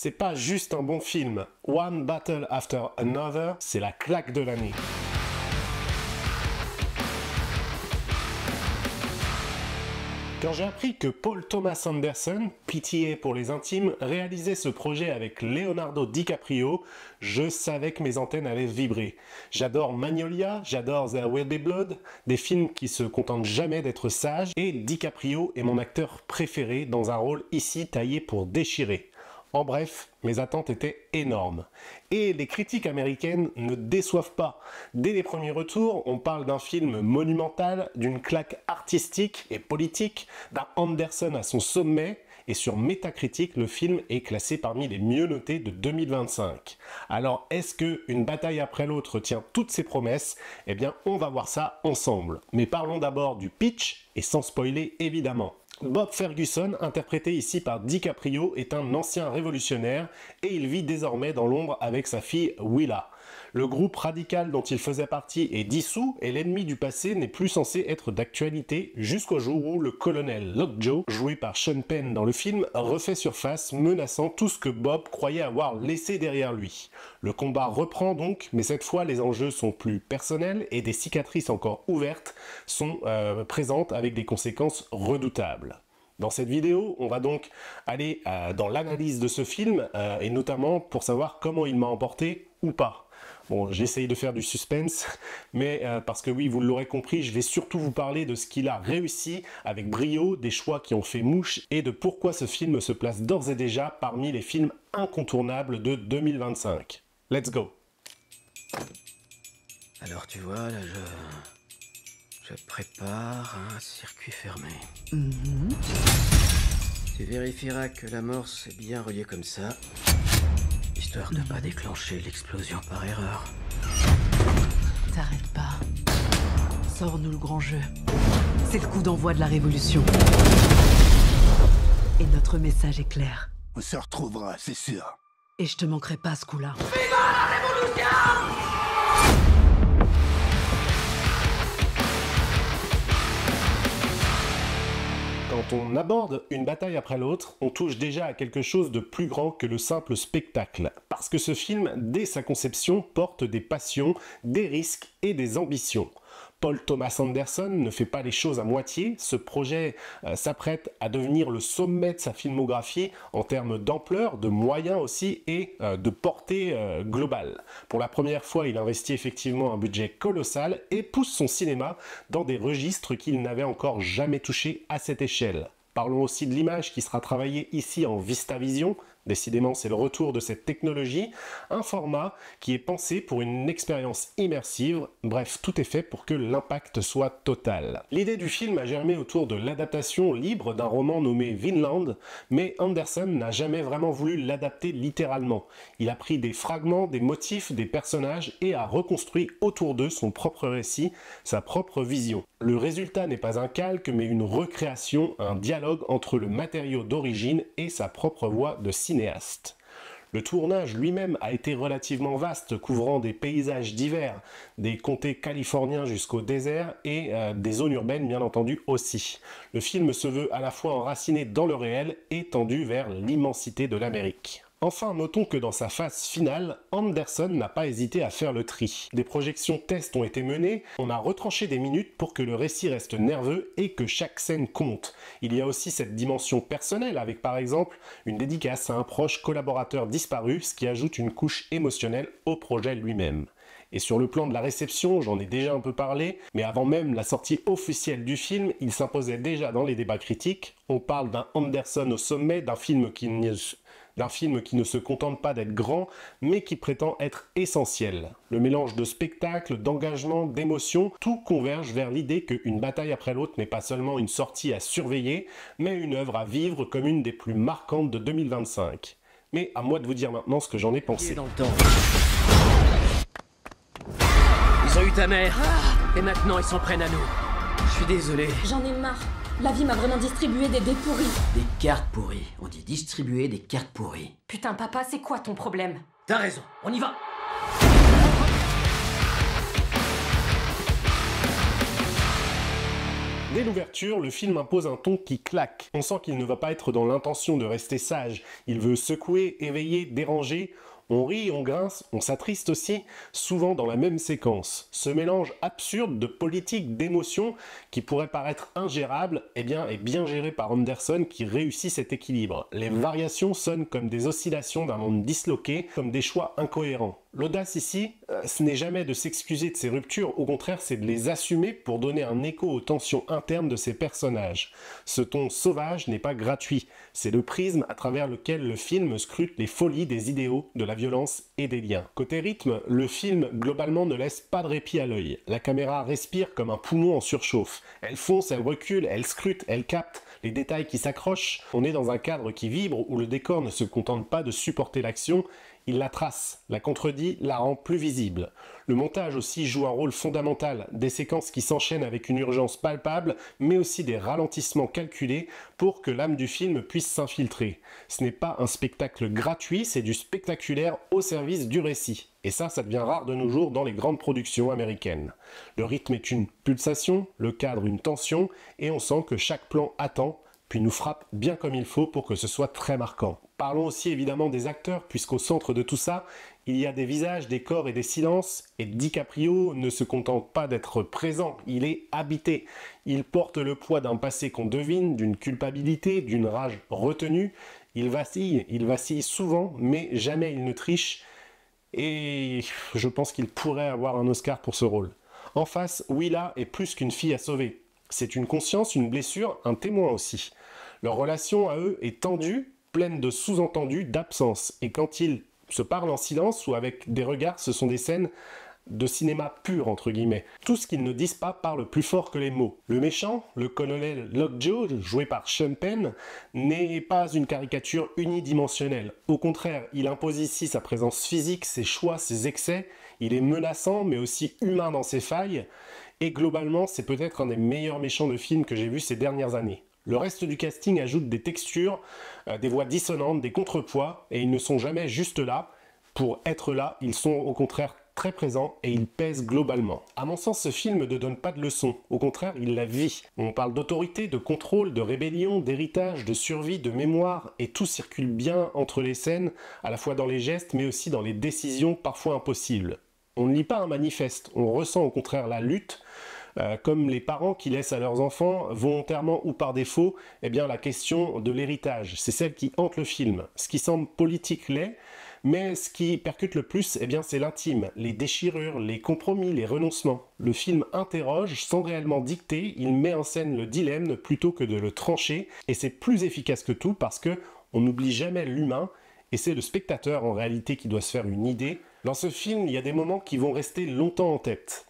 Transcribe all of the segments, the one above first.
c'est pas juste un bon film. One Battle After Another, c'est la claque de l'année. Quand j'ai appris que Paul Thomas Anderson, PTA pour les intimes, réalisait ce projet avec Leonardo DiCaprio, je savais que mes antennes allaient vibrer. J'adore Magnolia, j'adore There Will Be Blood, des films qui se contentent jamais d'être sages, et DiCaprio est mon acteur préféré dans un rôle ici taillé pour déchirer. En bref, mes attentes étaient énormes. Et les critiques américaines ne déçoivent pas. Dès les premiers retours, on parle d'un film monumental, d'une claque artistique et politique, d'un Anderson à son sommet, et sur Metacritic, le film est classé parmi les mieux notés de 2025. Alors, est-ce que Une bataille après l'autre tient toutes ses promesses? Eh bien, on va voir ça ensemble. Mais parlons d'abord du pitch, et sans spoiler évidemment. Bob Ferguson, interprété ici par DiCaprio, est un ancien révolutionnaire et il vit désormais dans l'ombre avec sa fille Willa. Le groupe radical dont il faisait partie est dissous et l'ennemi du passé n'est plus censé être d'actualité jusqu'au jour où le colonel Lockjaw, joué par Sean Penn dans le film, refait surface menaçant tout ce que Bob croyait avoir laissé derrière lui. Le combat reprend donc, mais cette fois les enjeux sont plus personnels et des cicatrices encore ouvertes sont présentes avec des conséquences redoutables. Dans cette vidéo, on va donc aller dans l'analyse de ce film et notamment pour savoir comment il m'a emporté ou pas. Bon, j'essaye de faire du suspense, mais parce que oui, vous l'aurez compris, je vais surtout vous parler de ce qu'il a réussi avec brio, des choix qui ont fait mouche, et de pourquoi ce film se place d'ores et déjà parmi les films incontournables de 2025. Let's go! Alors tu vois, là je prépare un circuit fermé. Tu vérifieras que l'amorce est bien reliée comme ça, histoire de pas déclencher l'explosion par erreur. T'arrêtes pas. Sors-nous le grand jeu. C'est le coup d'envoi de la révolution. Et notre message est clair. On se retrouvera, c'est sûr. Et je te manquerai pas ce coup-là. Quand on aborde Une bataille après l'autre, on touche déjà à quelque chose de plus grand que le simple spectacle. Parce que ce film, dès sa conception, porte des passions, des risques et des ambitions. Paul Thomas Anderson ne fait pas les choses à moitié, ce projet s'apprête à devenir le sommet de sa filmographie en termes d'ampleur, de moyens aussi et de portée globale. Pour la première fois, il investit effectivement un budget colossal et pousse son cinéma dans des registres qu'il n'avait encore jamais touchés à cette échelle. Parlons aussi de l'image qui sera travaillée ici en VistaVision. Décidément, c'est le retour de cette technologie, un format qui est pensé pour une expérience immersive. Bref, tout est fait pour que l'impact soit total. L'idée du film a germé autour de l'adaptation libre d'un roman nommé Vinland, mais Anderson n'a jamais vraiment voulu l'adapter littéralement. Il a pris des fragments, des motifs, des personnages et a reconstruit autour d'eux son propre récit, sa propre vision. Le résultat n'est pas un calque, mais une recréation, un dialogue entre le matériau d'origine et sa propre voix de cinéaste. Le tournage lui-même a été relativement vaste, couvrant des paysages divers, des comtés californiens jusqu'au désert et des zones urbaines bien entendu aussi. Le film se veut à la fois enraciné dans le réel et tendu vers l'immensité de l'Amérique. Enfin, notons que dans sa phase finale, Anderson n'a pas hésité à faire le tri. Des projections tests ont été menées, on a retranché des minutes pour que le récit reste nerveux et que chaque scène compte. Il y a aussi cette dimension personnelle avec par exemple une dédicace à un proche collaborateur disparu, ce qui ajoute une couche émotionnelle au projet lui-même. Et sur le plan de la réception, j'en ai déjà un peu parlé, mais avant même la sortie officielle du film, il s'imposait déjà dans les débats critiques. On parle d'un Anderson au sommet, d'un film qui ne se contente pas d'être grand, mais qui prétend être essentiel. Le mélange de spectacle, d'engagement, d'émotion, tout converge vers l'idée qu'Une bataille après l'autre n'est pas seulement une sortie à surveiller, mais une œuvre à vivre comme une des plus marquantes de 2025. Mais à moi de vous dire maintenant ce que j'en ai pensé. Dans le temps. Ils ont eu ta mère, et maintenant ils s'en prennent à nous. Je suis désolé. J'en ai marre. La vie m'a vraiment distribué des dés pourris. Des cartes pourries. On dit distribuer des cartes pourries. Putain, papa, c'est quoi ton problème? T'as raison, on y va. Dès l'ouverture, le film impose un ton qui claque. On sent qu'il ne va pas être dans l'intention de rester sage. Il veut secouer, éveiller, déranger. On rit, on grince, on s'attriste aussi, souvent dans la même séquence. Ce mélange absurde de politique, d'émotions, qui pourrait paraître ingérable, est bien géré par Anderson qui réussit cet équilibre. Les variations sonnent comme des oscillations d'un monde disloqué, comme des choix incohérents. L'audace ici, ce n'est jamais de s'excuser de ces ruptures, au contraire c'est de les assumer pour donner un écho aux tensions internes de ces personnages. Ce ton sauvage n'est pas gratuit, c'est le prisme à travers lequel le film scrute les folies des idéaux, de la violence et des liens. Côté rythme, le film globalement ne laisse pas de répit à l'œil. La caméra respire comme un poumon en surchauffe. Elle fonce, elle recule, elle scrute, elle capte les détails qui s'accrochent. On est dans un cadre qui vibre où le décor ne se contente pas de supporter l'action, il la trace, la contredit, la rend plus visible. Le montage aussi joue un rôle fondamental, des séquences qui s'enchaînent avec une urgence palpable, mais aussi des ralentissements calculés pour que l'âme du film puisse s'infiltrer. Ce n'est pas un spectacle gratuit, c'est du spectaculaire au service du récit. Et ça devient rare de nos jours dans les grandes productions américaines. Le rythme est une pulsation, le cadre une tension, et on sent que chaque plan attend, puis nous frappe bien comme il faut pour que ce soit très marquant. Parlons aussi évidemment des acteurs, puisqu'au centre de tout ça, il y a des visages, des corps et des silences, et DiCaprio ne se contente pas d'être présent, il est habité. Il porte le poids d'un passé qu'on devine, d'une culpabilité, d'une rage retenue. Il vacille souvent, mais jamais il ne triche, et je pense qu'il pourrait avoir un Oscar pour ce rôle. En face, Willa est plus qu'une fille à sauver. C'est une conscience, une blessure, un témoin aussi. Leur relation à eux est tendue, pleine de sous-entendus, d'absence. Et quand ils se parlent en silence ou avec des regards, ce sont des scènes de cinéma pur, entre guillemets. Tout ce qu'ils ne disent pas parle plus fort que les mots. Le méchant, le colonel Lockjaw, joué par Sean Penn, n'est pas une caricature unidimensionnelle. Au contraire, il impose ici sa présence physique, ses choix, ses excès. Il est menaçant, mais aussi humain dans ses failles. Et globalement, c'est peut-être un des meilleurs méchants de film que j'ai vu ces dernières années. Le reste du casting ajoute des textures, des voix dissonantes, des contrepoids, et ils ne sont jamais juste là. Pour être là, ils sont au contraire très présents et ils pèsent globalement. À mon sens, ce film ne donne pas de leçon, au contraire, il la vit. On parle d'autorité, de contrôle, de rébellion, d'héritage, de survie, de mémoire, et tout circule bien entre les scènes, à la fois dans les gestes, mais aussi dans les décisions parfois impossibles. On ne lit pas un manifeste, on ressent au contraire la lutte, comme les parents qui laissent à leurs enfants, volontairement ou par défaut, la question de l'héritage. C'est celle qui hante le film. Ce qui semble politique l'est, mais ce qui percute le plus, c'est l'intime, les déchirures, les compromis, les renoncements. Le film interroge sans réellement dicter, il met en scène le dilemme plutôt que de le trancher, et c'est plus efficace que tout parce que on n'oublie jamais l'humain, et c'est le spectateur en réalité qui doit se faire une idée. Dans ce film, il y a des moments qui vont rester longtemps en tête.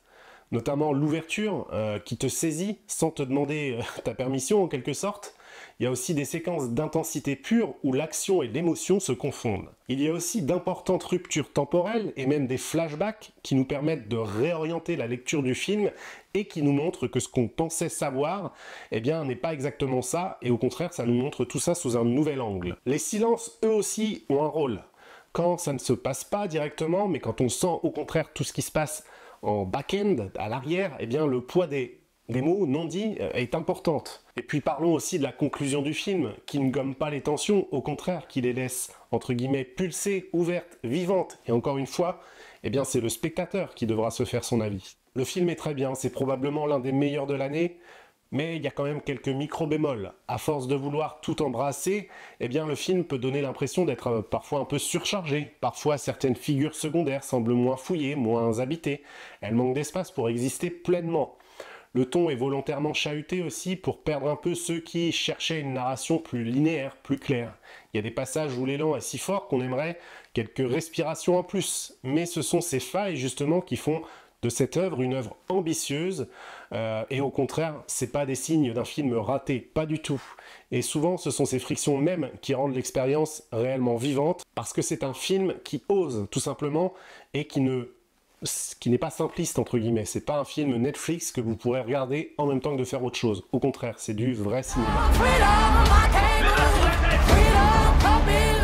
Notamment l'ouverture qui te saisit sans te demander ta permission en quelque sorte. Il y a aussi des séquences d'intensité pure où l'action et l'émotion se confondent. Il y a aussi d'importantes ruptures temporelles et même des flashbacks qui nous permettent de réorienter la lecture du film et qui nous montrent que ce qu'on pensait savoir, n'est pas exactement ça, et au contraire, ça nous montre tout ça sous un nouvel angle. Les silences, eux aussi, ont un rôle. Quand ça ne se passe pas directement, mais quand on sent au contraire tout ce qui se passe en back-end, à l'arrière, le poids des mots non dits est importante. Et puis parlons aussi de la conclusion du film, qui ne gomme pas les tensions, au contraire, qui les laisse, entre guillemets, pulser, ouvertes, vivantes. Et encore une fois, c'est le spectateur qui devra se faire son avis. Le film est très bien, c'est probablement l'un des meilleurs de l'année, mais il y a quand même quelques micro-bémols. À force de vouloir tout embrasser, le film peut donner l'impression d'être parfois un peu surchargé. Parfois, certaines figures secondaires semblent moins fouillées, moins habitées. Elles manquent d'espace pour exister pleinement. Le ton est volontairement chahuté aussi pour perdre un peu ceux qui cherchaient une narration plus linéaire, plus claire. Il y a des passages où l'élan est si fort qu'on aimerait quelques respirations en plus. Mais ce sont ces failles justement qui font de cette œuvre une œuvre ambitieuse et au contraire, c'est pas des signes d'un film raté, pas du tout. Et souvent, ce sont ces frictions mêmes qui rendent l'expérience réellement vivante parce que c'est un film qui ose tout simplement et qui n'est pas simpliste entre guillemets. C'est pas un film Netflix que vous pourrez regarder en même temps que de faire autre chose. Au contraire, c'est du vrai cinéma.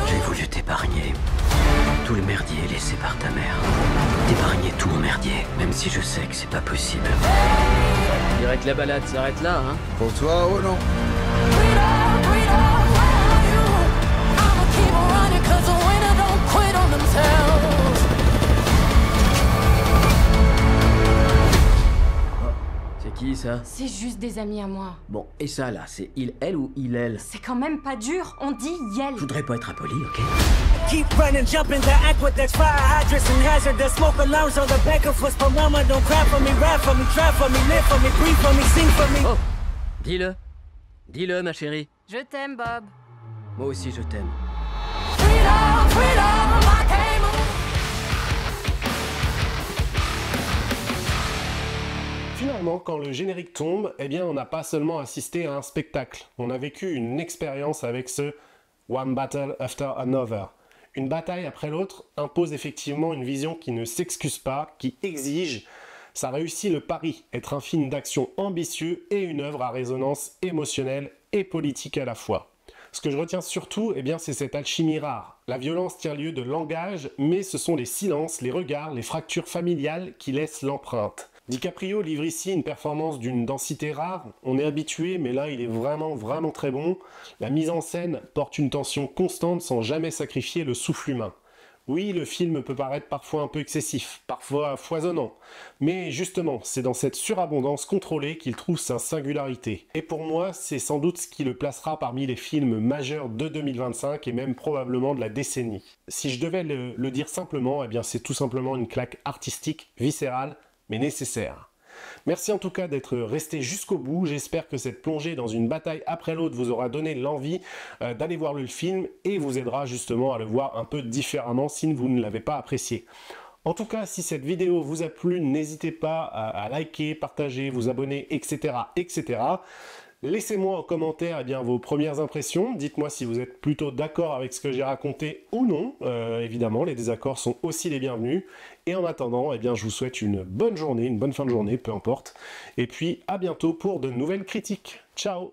J'ai voulu t'épargner. tout le merdier laissé par ta mère. D'épargner tout mon merdier, même si je sais que c'est pas possible. Je dirais que la balade s'arrête là, hein. Pour toi, oh non. C'est qui ça? C'est juste des amis à moi. Bon, et ça là, c'est il, elle ou il, elle? C'est quand même pas dur, on dit yel. Je voudrais pas être impoli, ok? Keep running, jumping the aqueducts, fire hydrants and hazardous smoke alarms on the back of us. But mama, don't cry for me, rap for me, try for me, live for me, breathe for me, sing for me. Oh, dis-le. Dis-le, ma chérie. Je t'aime, Bob. Moi aussi, je t'aime. Finalement, quand le générique tombe, eh bien, on n'a pas seulement assisté à un spectacle. On a vécu une expérience avec ce One Battle After Another. Une bataille après l'autre impose effectivement une vision qui ne s'excuse pas, qui exige. Ça réussit le pari, être un film d'action ambitieux et une œuvre à résonance émotionnelle et politique à la fois. Ce que je retiens surtout, eh bien, c'est cette alchimie rare. La violence tient lieu de langage, mais ce sont les silences, les regards, les fractures familiales qui laissent l'empreinte. DiCaprio livre ici une performance d'une densité rare, on est habitué, mais là il est vraiment très bon. La mise en scène porte une tension constante sans jamais sacrifier le souffle humain. Oui, le film peut paraître parfois un peu excessif, parfois foisonnant, mais justement, c'est dans cette surabondance contrôlée qu'il trouve sa singularité. Et pour moi, c'est sans doute ce qui le placera parmi les films majeurs de 2025 et même probablement de la décennie. Si je devais le dire simplement, eh bien c'est tout simplement une claque artistique, viscérale, mais nécessaire. Merci en tout cas d'être resté jusqu'au bout, j'espère que cette plongée dans une bataille après l'autre vous aura donné l'envie d'aller voir le film et vous aidera justement à le voir un peu différemment si vous ne l'avez pas apprécié. En tout cas, si cette vidéo vous a plu, n'hésitez pas à liker, partager, vous abonner, etc. etc. Laissez-moi en commentaire vos premières impressions, dites-moi si vous êtes plutôt d'accord avec ce que j'ai raconté ou non, évidemment les désaccords sont aussi les bienvenus, et en attendant, je vous souhaite une bonne journée, une bonne fin de journée, peu importe, et puis à bientôt pour de nouvelles critiques. Ciao!